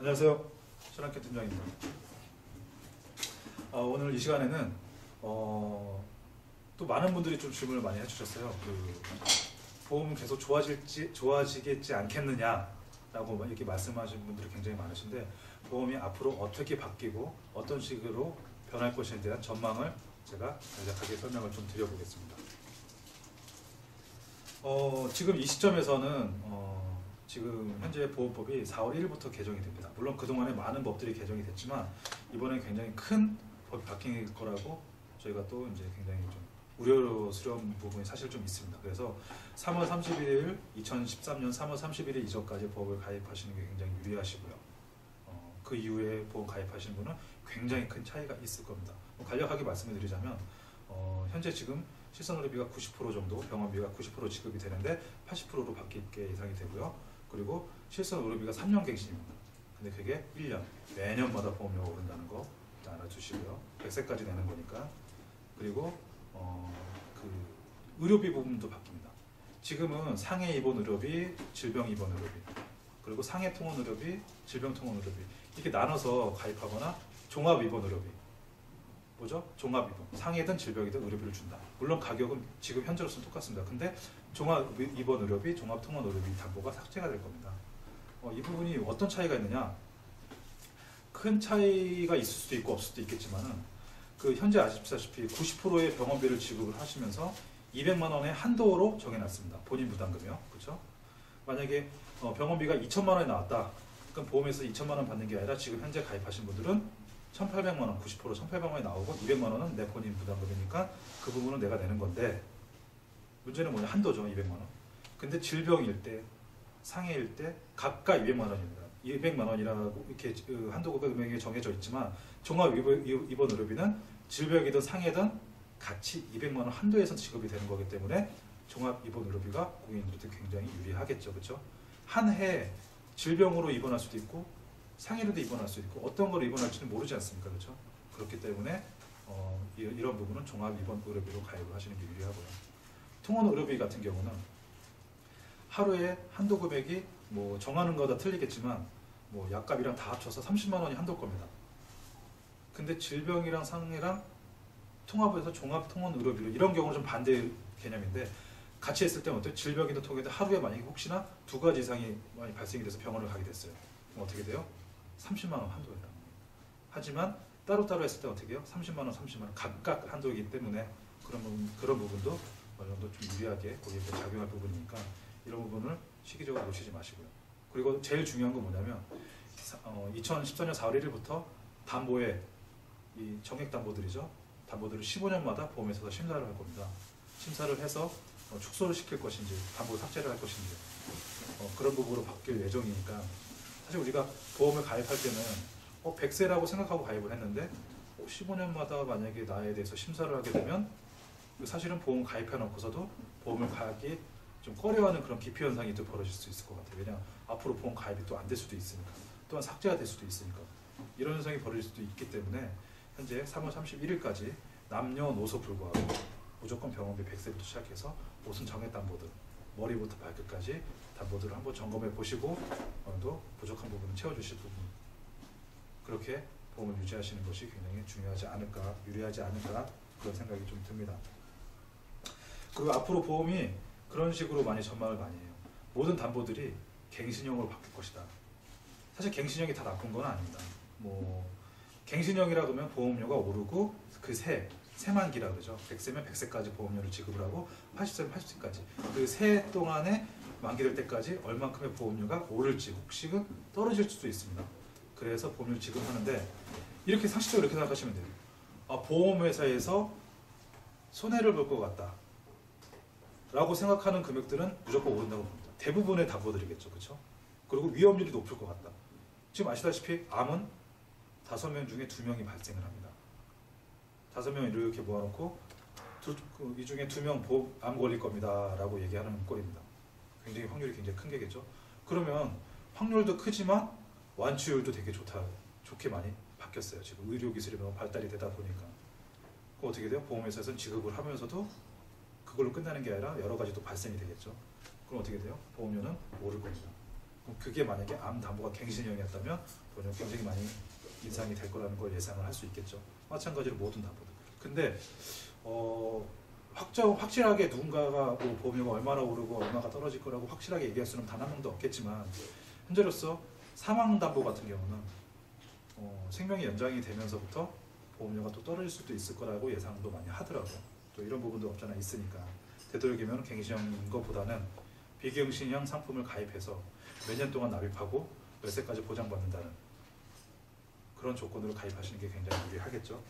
안녕하세요. 신한캐 팀장입니다. 오늘 이 시간에는 또 많은 분들이 좀 질문을 많이 해주셨어요. 보험은 계속 좋아지겠지 않겠느냐라고 이렇게 말씀하신 분들이 굉장히 많으신데, 보험이 앞으로 어떻게 바뀌고 어떤 식으로 변할 것에 대한 전망을 제가 간략하게 설명을 좀 드려보겠습니다. 지금 이 시점에서는 지금 현재 보험법이 4월 1일부터 개정이 됩니다. 물론 그동안에 많은 법들이 개정이 됐지만 이번에 굉장히 큰 법이 바뀔 거라고 저희가 또 이제 굉장히 좀 우려스러운 부분이 사실 좀 있습니다. 그래서 3월 31일 2013년 3월 31일 이전까지 법을 가입하시는 게 굉장히 유리하시고요. 그 이후에 보험 가입하시는 분은 굉장히 큰 차이가 있을 겁니다. 간략하게 말씀을 드리자면 현재 지금 실손의료비가 90% 정도, 병원비가 90% 지급이 되는데 80%로 바뀔 게 예상이 되고요. 그리고 실손의료비가 3년 갱신입니다. 근데 그게 1년, 매년마다 보험료가 오른다는 거 일단 알아주시고요. 100세까지 내는 거니까. 그리고 그 의료비 부분도 바뀝니다. 지금은 상해 입원 의료비, 질병 입원 의료비, 그리고 상해 통원 의료비, 질병 통원 의료비 이렇게 나눠서 가입하거나 종합 입원 의료비, 뭐죠? 종합 입원, 상해든 질병이든 의료비를 준다. 물론 가격은 지금 현재로서는 똑같습니다. 근데 종합 입원 의료비, 종합 통원 의료비 담보가 삭제가 될 겁니다. 이 부분이 어떤 차이가 있느냐? 큰 차이가 있을 수도 있고 없을 수도 있겠지만은 현재 아시다시피 90%의 병원비를 지급을 하시면서 200만 원의 한도로 정해놨습니다. 본인 부담금이요, 그렇죠? 만약에 병원비가 2천만 원이 나왔다. 그럼 보험에서 2천만 원 받는 게 아니라 지금 현재 가입하신 분들은 1,800만 원, 90% 1,800만 원이 나오고 200만 원은 내 본인 부담금이니까 그 부분은 내가 내는 건데, 문제는 뭐냐? 한도죠, 200만 원. 근데 질병일 때, 상해일 때 각각 200만 원입니다. 200만 원이라고 이렇게 한도 금액이 정해져 있지만 종합 입원 의료비는 질병이든 상해든 같이 200만 원 한도에서 지급이 되는 거기 때문에 종합 입원 의료비가 고객님들한테 굉장히 유리하겠죠, 그렇죠? 한 해 질병으로 입원할 수도 있고 상해로도 입원할 수 있고 어떤 걸 입원할지는 모르지 않습니까, 그렇죠? 그렇기 때문에 이런 부분은 종합 입원 의료비로 가입을 하시는 게 유리하고요. 통원 의료비 같은 경우는 하루에 한도 금액이 뭐 정하는 거다 틀리겠지만 뭐 약값이랑 다 합쳐서 30만 원이 한도일 겁니다. 근데 질병이랑 상해랑 통합해서 종합 통원 의료비로, 이런 경우는 좀 반대 개념인데 같이 했을 때는 어때요? 질병이든 통해든 하루에 만약에 혹시나 두 가지 이상이 많이 발생이 돼서 병원을 가게 됐어요. 그럼 어떻게 돼요? 30만 원 한도예요. 하지만 따로따로 했을 때 어떻게 해요? 30만 원, 30만 원 각각 한도이기 때문에 그런 부분도 어느 정도 좀 유리하게 고객에게 작용할 부분이니까 이런 부분을 시기적으로 놓치지 마시고요. 그리고 제일 중요한 건 뭐냐면 2014년 4월 1일부터 담보에 이 정액담보들이죠. 담보들을 15년마다 보험회사에서 심사를 할 겁니다. 심사를 해서 축소를 시킬 것인지 담보를 삭제를 할 것인지 그런 부분으로 바뀔 예정이니까, 사실 우리가 보험을 가입할 때는 100세라고 생각하고 가입을 했는데 15년마다 만약에 나에 대해서 심사를 하게 되면 사실은 보험 가입해 놓고서도 보험을 가기 좀 꺼려하는 그런 기피 현상이 또 벌어질 수 있을 것 같아요. 왜냐, 앞으로 보험 가입이 또 안 될 수도 있으니까, 또한 삭제가 될 수도 있으니까 이런 현상이 벌어질 수도 있기 때문에 현재 3월 31일까지 남녀노소 불구하고 무조건 병원비 100세부터 시작해서 모든 정액담보들, 머리부터 발끝까지 담보들을 한번 점검해 보시고 어느 정도 부족한 부분을 채워주실 부분, 그렇게 보험을 유지하시는 것이 굉장히 중요하지 않을까, 유리하지 않을까, 그런 생각이 좀 듭니다. 그리고 앞으로 보험이 그런 식으로 많이 전망을 많이 해요. 모든 담보들이 갱신형으로 바뀔 것이다. 사실 갱신형이 다 나쁜 건 아닙니다. 갱신형이라 그러면 보험료가 오르고 그 세만기라 그러죠. 100세면 100세까지 보험료를 지급을 하고 80세면 80세까지 그 세 동안에 만기될 때까지 얼만큼의 보험료가 오를지 혹시 떨어질 수도 있습니다. 그래서 보험료를 지급하는데 이렇게 상식적으로 이렇게 생각하시면 돼요. 보험회사에서 손해를 볼 것 같다 라고 생각하는 금액들은 무조건 오른다고 봅니다. 대부분의 담보들이겠죠, 그렇죠? 그리고 위험률이 높을 것 같다. 지금 아시다시피 암은 5명 중에 2명이 발생을 합니다. 5명 이렇게 모아놓고 이 중에 2명 암 걸릴 겁니다 라고 얘기하는 꼴입니다. 굉장히 확률이 굉장히 큰 게겠죠. 그러면 확률도 크지만 완치율도 되게 좋게 많이 바뀌었어요. 지금 의료기술이 너무 발달이 되다 보니까. 그럼 어떻게 돼요? 보험회사에서는 지급을 하면서도 그걸로 끝나는 게 아니라 여러 가지 또 발생이 되겠죠. 그럼 어떻게 돼요? 보험료는 오를 겁니다. 그럼 그게 만약에 암 담보가 갱신형이었다면 보험료 굉장히 많이 인상이 될 거라는 걸 예상을 할 수 있겠죠. 마찬가지로 모든 담보들. 근데 확실하게 누군가가 뭐 보험료가 얼마나 오르고 얼마가 떨어질 거라고 확실하게 얘기할 수는 단 한 명도 없겠지만 현재로서 사망담보 같은 경우는 생명이 연장이 되면서부터 보험료가 또 떨어질 수도 있을 거라고 예상도 많이 하더라고요. 또 이런 부분도 없잖아 있으니까 되도록이면 갱신형인 것보다는 비갱신형 상품을 가입해서 몇 년 동안 납입하고 몇 세까지 보장받는다는 그런 조건으로 가입하시는 게 굉장히 유리하겠죠.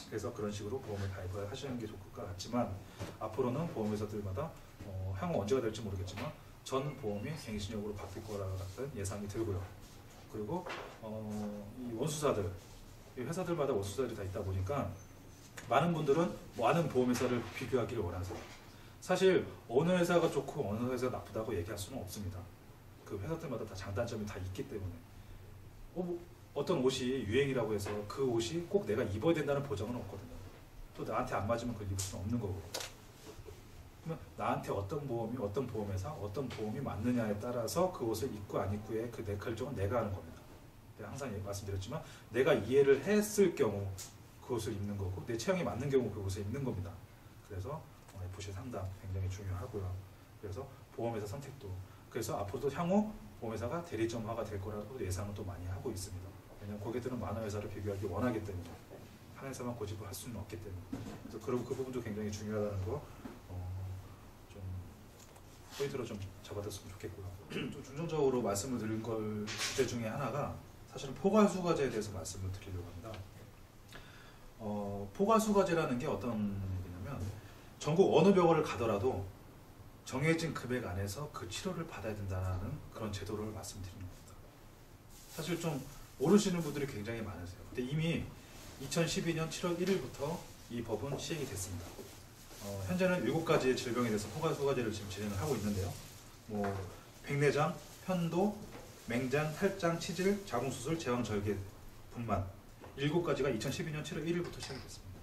그래서 그런 식으로 보험을 가입을 하시는 게 좋을 것 같지만 앞으로는 보험회사들마다 향후 언제가 될지 모르겠지만 전 보험이 갱신형으로 바뀔 거라는 예상이 들고요. 그리고 이 원수사들, 이 회사들마다 원수사들이 다 있다 보니까 많은 분들은 많은 보험회사를 비교하기를 원하세요. 사실 어느 회사가 좋고 어느 회사가 나쁘다고 얘기할 수는 없습니다. 그 회사들마다 다 장단점이 다 있기 때문에 어떤 옷이 유행이라고 해서 그 옷이 꼭 내가 입어야 된다는 보장은 없거든요. 또 나한테 안 맞으면 그걸 입을 수는 없는 거고. 그러면 나한테 어떤 보험이 어떤 보험회사 어떤 보험이 맞느냐에 따라서 그 옷을 입고 안 입고의 그 내 결정은 내가 하는 겁니다. 항상 말씀드렸지만 내가 이해를 했을 경우 그 옷을 입는 거고 내 취향에 맞는 경우 그 옷을 입는 겁니다. 그래서 FC 상담 굉장히 중요하고요. 그래서 보험회사 선택도 그래서 앞으로도 향후 보험회사가 대리점화가 될 거라고 예상을 또 많이 하고 있습니다. 왜냐하면 고객들은 많은 회사를 비교하기 원하기 때문에 한 회사만 고집을 할 수는 없기 때문에 그래서 그 부분도 굉장히 중요하다는 거 좀 포인트로 좀 잡아뒀으면 좋겠고요. 좀 중점적으로 말씀을 드린 걸 주제 중에 하나가 사실은 포괄수가제에 대해서 말씀을 드리려고 합니다. 포괄수가제라는 게 어떤 얘기냐면 전국 어느 병원을 가더라도 정해진 금액 안에서 그 치료를 받아야 된다는 그런 제도를 말씀드리는 겁니다. 사실 좀 모르시는 분들이 굉장히 많으세요. 근데 이미 2012년 7월 1일부터 이 법은 시행이 됐습니다. 현재는 7가지의 질병에 대해서 포괄수가제를 지금 진행을 하고 있는데요. 뭐 백내장, 편도, 맹장, 탈장, 치질, 자궁수술, 제왕절개 분만 7가지가 2012년 7월 1일부터 시행이 됐습니다.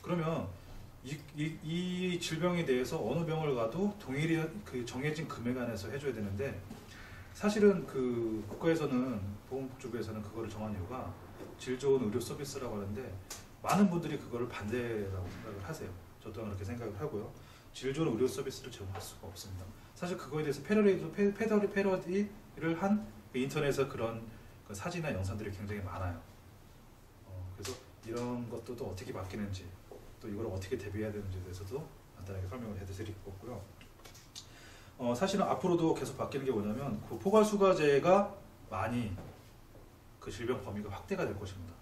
그러면 이 질병에 대해서 어느 병을 가도 동일히 그 정해진 금액 안에서 해줘야 되는데 사실은 그 국가에서는 보건복지부에서는 그거를 정한 이유가 질 좋은 의료 서비스라고 하는데 많은 분들이 그거를 반대라고 생각을 하세요. 저 또한 그렇게 생각을 하고요. 질 좋은 의료 서비스를 제공할 수가 없습니다. 사실 그거에 대해서 패러디를 한 인터넷에서 그런 그 사진이나 영상들이 굉장히 많아요. 그래서 이런 것도 어떻게 바뀌는지 또 이걸 어떻게 대비해야 되는지에 대해서도 간단하게 설명을 해드릴 거고요. 사실은 앞으로도 계속 바뀌는 게 뭐냐면 그 포괄수가제가 많이 그 질병 범위가 확대가 될 것입니다.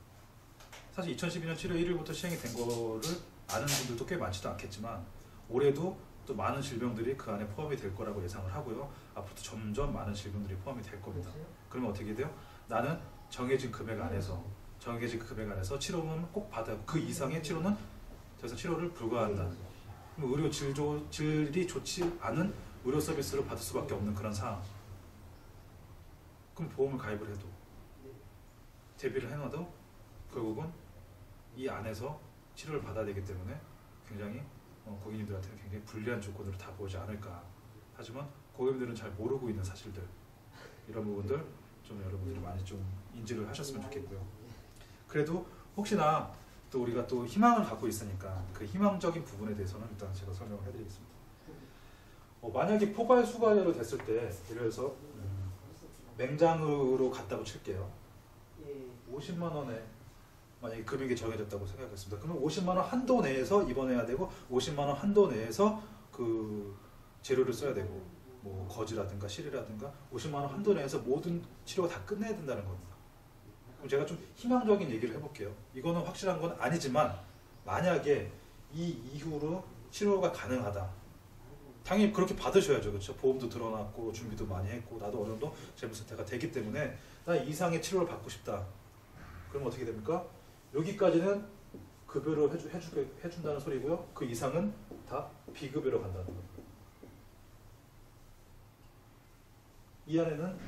사실 2012년 7월 1일부터 시행이 된 거를 아는 분들도 꽤 많지도 않겠지만 올해도 또 많은 질병들이 그 안에 포함이 될 거라고 예상을 하고요. 앞으로도 점점 많은 질병들이 포함이 될 겁니다. 그러면 어떻게 돼요? 나는 정해진 금액 안에서 치료는 꼭 받아야 그 이상의 치료는 더 이상 치료를 불가한다. 그럼 의료 질이 좋지 않은 의료 서비스를 받을 수밖에 없는 그런 상황. 그럼 보험을 가입을 해도 대비를 해놔도 결국은 이 안에서 치료를 받아야 되기 때문에 굉장히 고객님들한테는 굉장히 불리한 조건으로 다가오지 않을까. 하지만 고객님들은 잘 모르고 있는 사실들 이런 부분들 좀 여러분들이 많이 좀 인지를 하셨으면 좋겠고요. 그래도 혹시나 또 우리가 또 희망을 갖고 있으니까 그 희망적인 부분에 대해서는 일단 제가 설명을 해드리겠습니다. 만약에 포괄수가제로 됐을 때 예를 들어서 맹장으로 갔다고 칠게요. 50만 원에 만약에 금액이 정해졌다고 생각했습니다. 그러면 50만 원 한도 내에서 입원해야 되고 50만 원 한도 내에서 그 재료를 써야 되고 뭐 거즈라든가 실이라든가 50만 원 한도 내에서 모든 치료가 다 끝내야 된다는 겁니다. 그럼 제가 좀 희망적인 얘기를 해볼게요. 이거는 확실한 건 아니지만 만약에 이 이후로 치료가 가능하다. 당연히 그렇게 받으셔야죠. 그렇죠? 보험도 들어놨고 준비도 많이 했고 나도 어느 정도 재무 상태가 되기 때문에 나 이상의 치료를 받고 싶다. 그럼 어떻게 됩니까? 여기까지는 급여를 해준다는 소리고요. 그 이상은 다 비급여로 간다는 겁니다. 이 안에는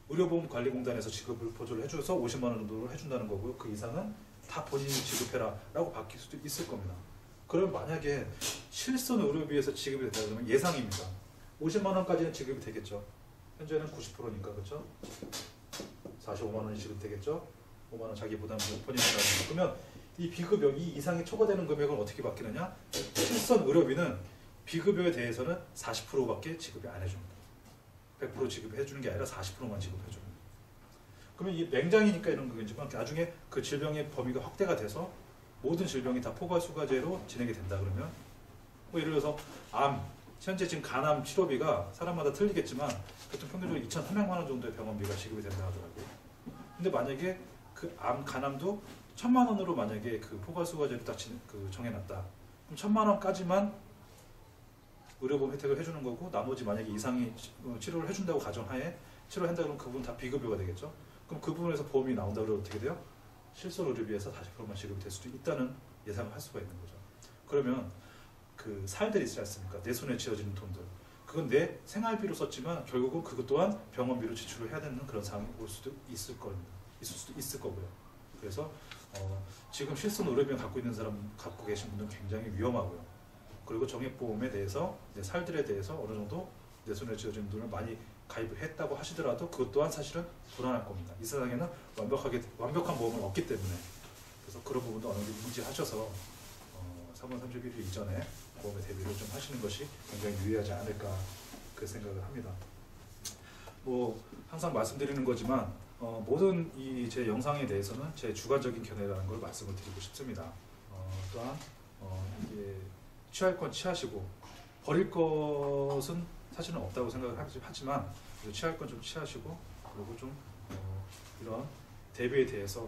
의료보험관리공단에서 지급을 보조를 해줘서 50만 원 정도를 해준다는 거고요. 그 이상은 다 본인이 지급해라 라고 바뀔 수도 있을 겁니다. 그럼 만약에 실손 의료비에서 지급이 됐다 그러면 예상입니다. 50만 원까지는 지급이 되겠죠. 현재는 90%니까 그렇죠? 45만 원이 지급되겠죠? 5만 원 자기 부담 본인이 나는 거. 그러면 이 비급여 이 이상이 초과되는 금액은 어떻게 바뀌느냐? 실손 의료비는 비급여에 대해서는 40%밖에 지급이 안 해줍니다. 100% 지급해 주는 게 아니라 40%만 지급해 줍니다. 그러면 이 맹장이니까 이런 거겠지만 나중에 그 질병의 범위가 확대가 돼서 모든 질병이 다 포괄수가제로 진행이 된다 그러면 뭐 예를 들어서 암, 현재 지금 간암 치료비가 사람마다 틀리겠지만 보통 평균적으로 2,300만 원 정도의 병원비가 지급이 된다 하더라고요. 근데 만약에 그 암, 간암도 1,000만 원으로 만약에 그 포괄수가제로 딱 정해놨다. 그럼 1,000만 원까지만 의료보험 혜택을 해주는 거고 나머지 만약에 이상이 치료를 해준다고 가정하에 치료한다 그러면 그 부분 다 비급여가 되겠죠. 그럼 그 부분에서 보험이 나온다 그러면 어떻게 돼요? 실손 의료비에서 40%만 지급이 될 수도 있다는 예상을 할 수가 있는 거죠. 그러면 그 살들 있지 않습니까? 내 손에 쥐어지는 돈들. 그건 내 생활비로 썼지만 결국은 그것 또한 병원비로 지출을 해야 되는 그런 상황이 올 수도 있을 겁니다. 있을 수도 있을 거고요. 그래서 지금 실손 의료비만 갖고 있는 사람 갖고 계신 분들은 굉장히 위험하고요. 그리고 정액보험에 대해서 내 살들에 대해서 어느 정도 내 손에 쥐어지는 돈을 많이 가입을 했다고 하시더라도 그것 또한 사실은 불안할 겁니다. 이 세상에는 완벽한 보험은 없기 때문에 그래서 그런 부분도 어느 정도 인지하셔서 3월 31일 이전에 보험에 대비를 좀 하시는 것이 굉장히 유의하지 않을까 그 생각을 합니다. 뭐 항상 말씀드리는 거지만 모든 이 제 영상에 대해서는 제 주관적인 견해라는 걸 말씀을 드리고 싶습니다. 또한 이게 취할 건 취하시고 버릴 것은 사실은 없다고 생각을 하지만 취할 건 좀 취하시고 그리고 좀 이런 대비에 대해서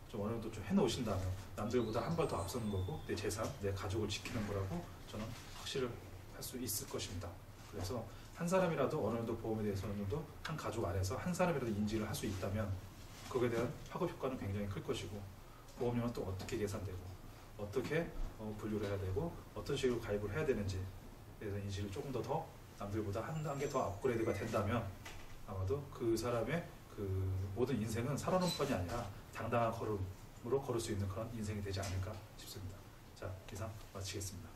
좀 어느 정도 좀 해놓으신다면 남들보다 한 발 더 앞서는 거고 내 재산, 내 가족을 지키는 거라고 저는 확실히 할 수 있을 것입니다. 그래서 한 사람이라도 어느 정도 보험에 대해서 어느 정도 한 가족 안에서 한 사람이라도 인지를 할 수 있다면 그거에 대한 파급 효과는 굉장히 클 것이고 보험료는 또 어떻게 계산되고 어떻게 분류를 해야 되고 어떤 식으로 가입을 해야 되는지 그래서 인지를 조금 더 남들보다 한 단계 더 업그레이드가 된다면 아마도 그 사람의 그 모든 인생은 살아남번이 아니라 당당한 걸음으로 걸을 수 있는 그런 인생이 되지 않을까 싶습니다. 자, 이상 마치겠습니다.